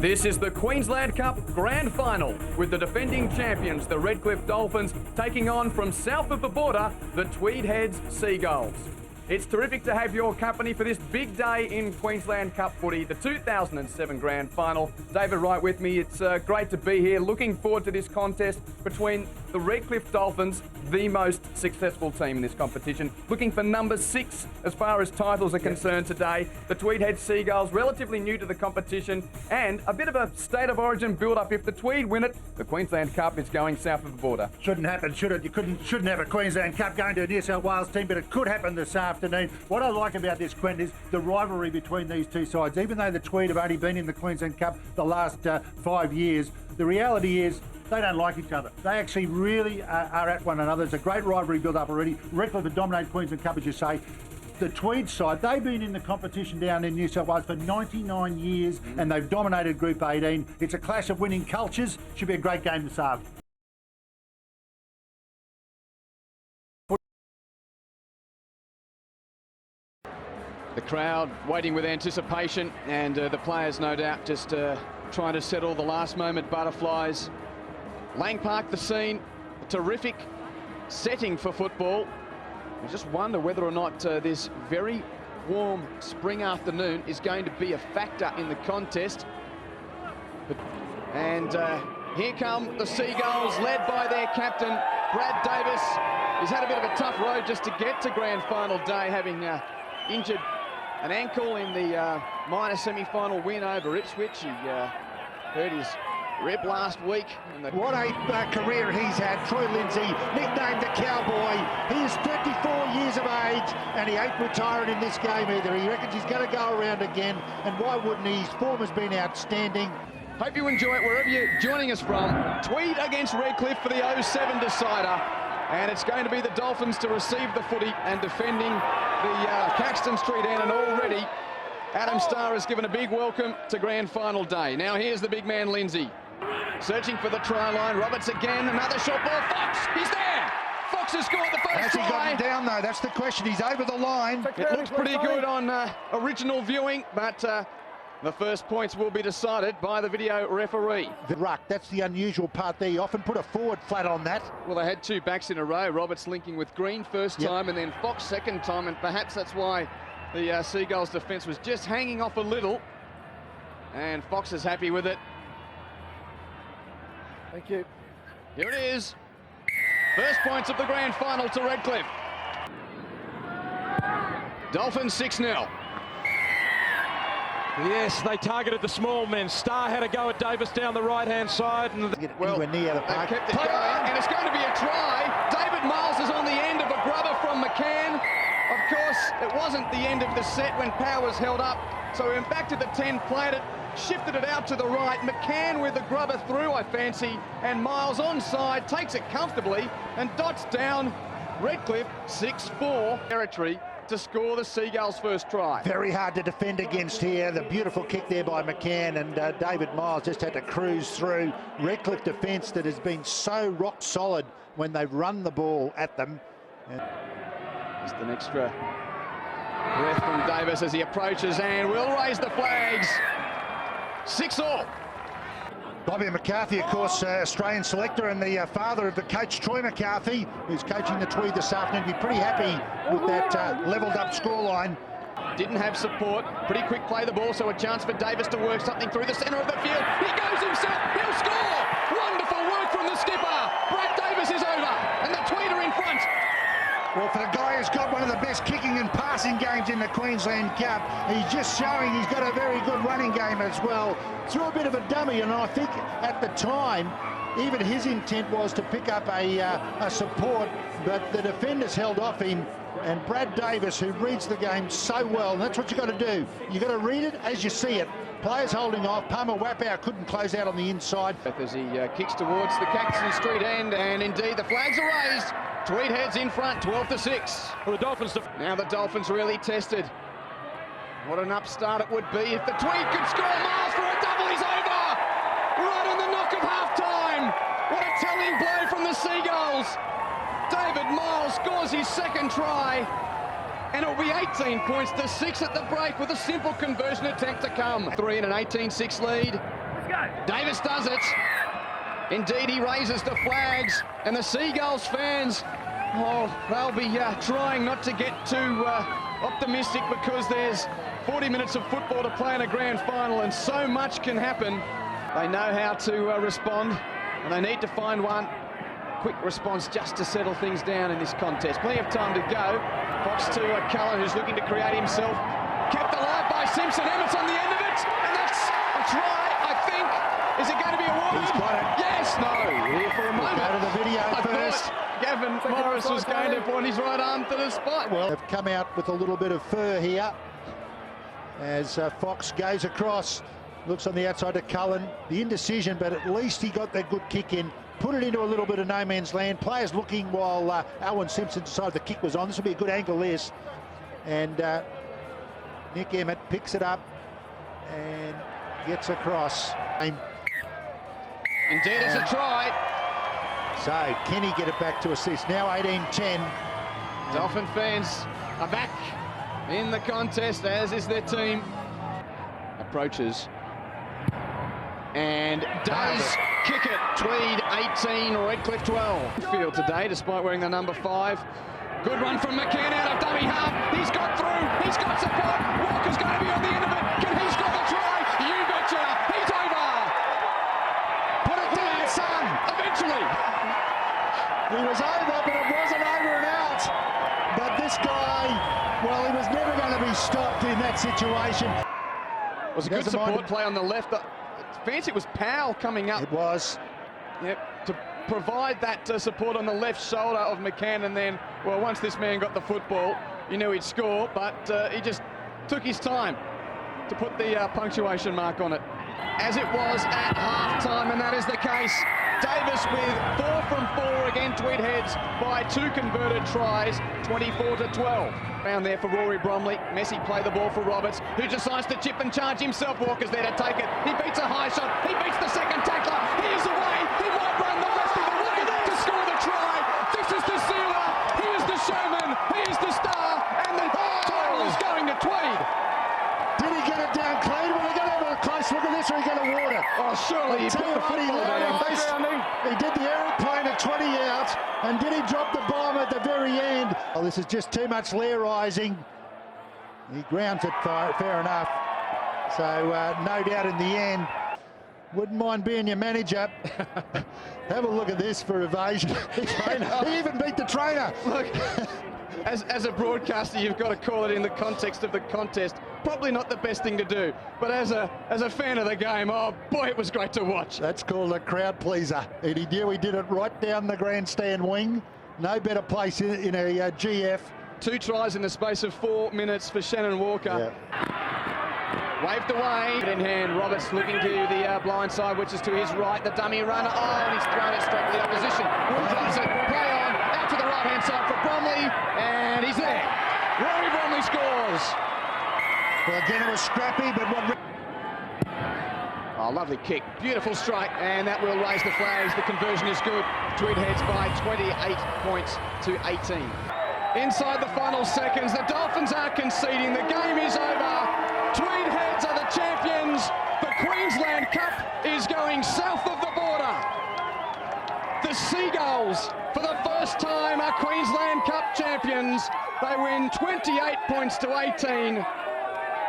This is the Queensland Cup Grand Final with the defending champions, the Redcliffe Dolphins, taking on from south of the border, the Tweed Heads Seagulls. It's terrific to have your company for this big day in Queensland Cup footy, the 2007 Grand Final. David Wright with me. It's great to be here. Looking forward to this contest between the Redcliffe Dolphins, the most successful team in this competition, looking for number 6 as far as titles are concerned today. The Tweed Heads Seagulls, relatively new to the competition, and a bit of a state of origin build-up. If the Tweed win it, the Queensland Cup is going south of the border. Shouldn't happen, should it? You shouldn't have a Queensland Cup going to a New South Wales team, but it could happen this afternoon. What I like about this, Quentin, is the rivalry between these two sides. Even though the Tweed have only been in the Queensland Cup the last 5 years, the reality is they don't like each other. They actually really are at one another. There's a great rivalry built up already. Redcliffe have dominated Queensland Cup, as you say. The Tweed side, they've been in the competition down in New South Wales for 99 years and they've dominated Group 18. It's a clash of winning cultures. Should be a great game this afternoon. The crowd waiting with anticipation, and the players no doubt just trying to settle the last moment butterflies. Lang Park, the scene, a terrific setting for football. I just wonder whether or not this very warm spring afternoon is going to be a factor in the contest. And here come the Seagulls, led by their captain, Brad Davis. He's had a bit of a tough road just to get to grand final day, having injured an ankle in the minor semi-final win over Ipswich. He hurt his rib last week. What a career he's had. Troy Lindsay, nicknamed the Cowboy. He is 34 years of age and he ain't retiring in this game either. He reckons he's going to go around again, and why wouldn't he? His form has been outstanding. Hope you enjoy it wherever you're joining us from. Tweed against Redcliffe for the 07 decider. And it's going to be the Dolphins to receive the footy and defending the Caxton Street end, and already Adam Starr has given a big welcome to grand final day. Now here's the big man Lindsay, searching for the try line. Roberts again, another short ball. Fox, he's there! Fox has scored the first try. Has he got him down though? That's the question. He's over the line. It looks pretty good on original viewing, but the first points will be decided by the video referee. The ruck, that's the unusual part there. You often put a forward flat on that. Well, they had two backs in a row. Roberts linking with Green first time and then Fox second time, and perhaps that's why the Seagulls defence was just hanging off a little. And Fox is happy with it. Thank you. Here it is. First points of the grand final to Redcliffe. Dolphins 6-0. Yes, they targeted the small men. Starr had a go at Davis down the right-hand side. And well, near the park. Kept it going, and it's going to be a try. David Miles is on the end of a grubber from McCann. Of course, it wasn't the end of the set when power was held up. So we went back to the 10, played it, shifted it out to the right. McCann with the grubber through, I fancy, and Miles onside, takes it comfortably and dots down Redcliffe 6-4 territory to score the Seagulls' first try. Very hard to defend against here. The beautiful kick there by McCann, and David Miles just had to cruise through. Redcliffe defence that has been so rock solid when they've run the ball at them. Just an extra breath from Davis as he approaches, and will raise the flags. 6-all. Bobby McCarthy, of course, Australian selector and the father of the coach, Troy McCarthy, who's coaching the Tweed this afternoon. Be pretty happy with that levelled up scoreline. Didn't have support. Pretty quick play the ball, so a chance for Davis to work something through the centre of the field. He goes himself. He'll score. Wonderful work from the skipper. Brad Davis is over, and the Tweed are in front. Well, for the guy who's got one of the best kicking and passing games in the Queensland Cup, he's just showing he's got a very good running game as well. Threw a bit of a dummy, and I think at the time, even his intent was to pick up a support, but the defenders held off him. And Brad Davis, who reads the game so well, and that's what you've got to do. You've got to read it as you see it. Players holding off. Palmer Wapow couldn't close out on the inside. As he kicks towards the Caxton Street end, and indeed the flags are raised. Tweed Heads in front, 12-6. well, the Dolphins. Now the Dolphins really tested. What an upstart it would be if the Tweed could score. Miles for a double, he's over! Right on the knock of half-time. What a telling blow from the Seagulls. David Miles scores his second try, and it'll be 18 points to 6 at the break with a simple conversion attempt to come. 3 and an 18-6 lead. Davis does it. Indeed, he raises the flags, and the Seagulls fans, oh, they'll be trying not to get too optimistic, because there's 40 minutes of football to play in a grand final, and so much can happen. They know how to respond, and they need to find one quick response just to settle things down in this contest. Plenty of time to go. Fox to Cullen, who's looking to create himself. Kept alive by Simpson. Emmett's on the end of it, and that's a try, I think. Is it going to be awarded? He's got it. Yes, no. Here for a moment. Go to the video I first. thought Gavin Morris was going to point his right arm to the spot. Well, they've come out with a little bit of fur here as Fox goes across. Looks on the outside to Cullen. The indecision, but at least he got that good kick in. Put it into a little bit of no man's land. Players looking while Owen Simpson decided the kick was on. This will be a good angle, this. And Nick Emmett picks it up and gets across. Indeed, it's a try. So can he get it back to assist? Now 18-10. Dolphin fans are back in the contest, as is their team. Approaches and does kick it. Tweed 18, Redcliffe 12. Field today, despite wearing the number 5. Good run from McCann out of dummy half. He's got through. He's got support. Walker's going to be on the end of it. Can he score the try? You betcha. He's over. Put it down, son. Eventually. He was over, but it wasn't over and out. But this guy, well, he was never going to be stopped in that situation. It was a good support play on the left. Fancy it was Powell coming up. It was. Yep, to provide that support on the left shoulder of McCann, and then, well, once this man got the football, you knew he'd score, but he just took his time to put the punctuation mark on it. As it was at half-time, and that is the case. Davis with 4 from 4 again. Tweed heads by 2 converted tries, 24-12. Found there for Rory Bromley. Messi play the ball for Roberts, who decides to chip and charge himself. Walker's there to take it. He beats a high shot. He beats the second tackler. He is away. He might run the rest of the way to score the try. This is the sealer. He is the showman. He is the star. And the title is going to Tweed. Did he get it down clean? Well, they're going to have a close look at this, or he going to water? Oh, surely he put the football down. He did the aeroplane at 20 out, and did he drop the bomb at the very end? Oh, this is just too much lair-rising. He grounds it fair enough. So no doubt in the end, wouldn't mind being your manager. Have a look at this for evasion. He even beat the trainer. Look, as a broadcaster, you've got to call it in the context of the contest. Probably not the best thing to do, but as a fan of the game, oh boy, it was great to watch. That's called a crowd pleaser, and he knew he did it right down the grandstand wing. No better place in a GF. 2 tries in the space of 4 minutes for Shannon Walker. Yeah. Waved away. In hand, Roberts looking to the blind side, which is to his right. The dummy runner. Oh, and he's thrown it straight to the opposition. Wood drops it. Play on. Out to the right-hand side for Bromley. And he's there. Rory Bromley scores. Well, again, it was scrappy, but what... Oh, lovely kick. Beautiful strike. And that will raise the flags. The conversion is good. Tweed heads by 28 points to 18. Inside the final seconds, the Dolphins are conceding. The game is over. Tweed heads are the champions. The Queensland Cup is going south of the border. The Seagulls, for the first time, are Queensland Cup champions. They win 28 points to 18.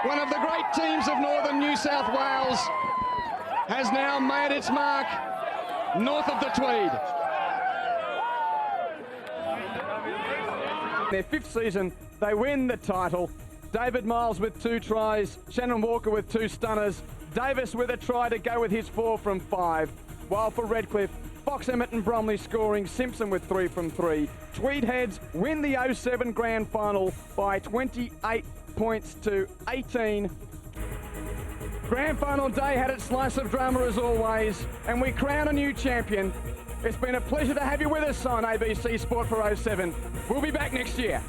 One of the great teams of northern New South Wales has now made its mark north of the Tweed. Their 5th season, they win the title. David Miles with 2 tries, Shannon Walker with 2 stunners, Davis with a try to go with his 4 from 5. While for Redcliffe, Fox, Emmett and Bromley scoring, Simpson with 3 from 3. Tweed heads win the 07 grand final by 28 points to 18. Grand final day had its slice of drama as always, and we crown a new champion. It's been a pleasure to have you with us on ABC Sport for 07. We'll be back next year.